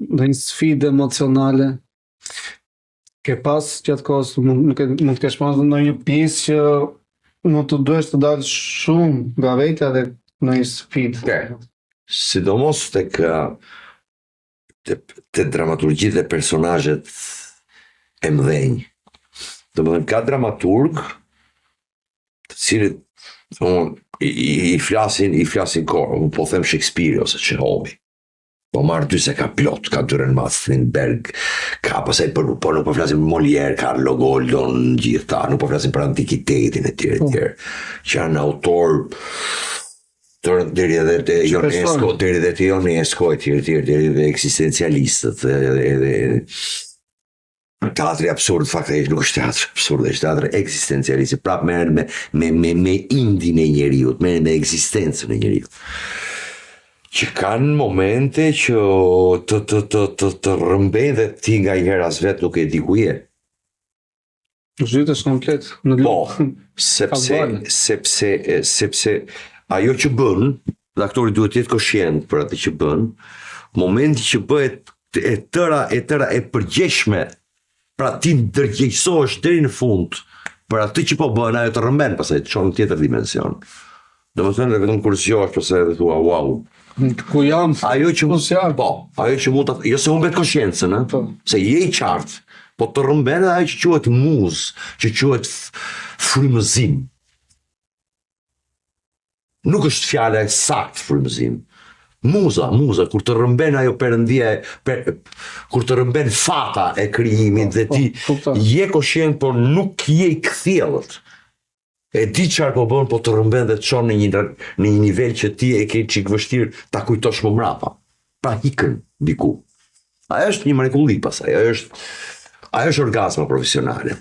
ndonjë sfidë emocionale ke pas gjatë kohës, mund të kesh pas ndonjë pjesë që nuk të duhesh të dalë shumë nga vetja dhe ndonjë sfidë. Sidomos tek te dramaturgjitë dhe personazhet e mëdhenj. Domethënë ka dramaturg të cilët i flasin kohë, po them Shakespeare ose Çehovi. Po marr dy se ka plot, ka Dürrenmatt, Strindberg, ka pasaj po nuk po flasim Molière, Carlo Goldon, gjithta, nuk po flasim për antikitetin e tjerë, që janë autor deri edhe te Ionesco, deri dhe eksistencialistët edhe teatri absurd, faktikisht nuk është teatri absurd, është teatri eksistencialist, prap merren me indin e njeriut, merren me ekzistencën e njeriut. Që kanë momente që të rrëmbejnë dhe ti nga i herë as vetë nuk e di ku je. Zhytesh komplet në luftë. Sepse ajo që bën, dhe aktori duhet të jetë koshient për atë që bën, momenti që bëhet e tëra e përgjeshme, pra ti ndërgjegjësohesh deri në fund për atë që po bën, ajo të rrëmben, pastaj të çon në tjetër dimension. Domethënë vetëm kur zgjohesh ose edhe thua wow. Ku jam? Ajo që mund të, jo se humbet konsciencën, se je i qartë, po të rrëmben edhe ajo që quhet muzë, që quhet frymëzim. Nuk është fjala e saktë frymëzim. Muza, kur të rrëmben ajo perëndia, kur të rrëmben fata e krijimit dhe ti je koshient, por nuk je i kthjellët. E di çfarë po bën, po të rrëmben dhe të çon në një nivel që ti e ke çik vështirë ta kujtosh më mbrapa. Pra ikën diku. Ajo është një mrekulli pastaj, ajo është orgazma profesionale.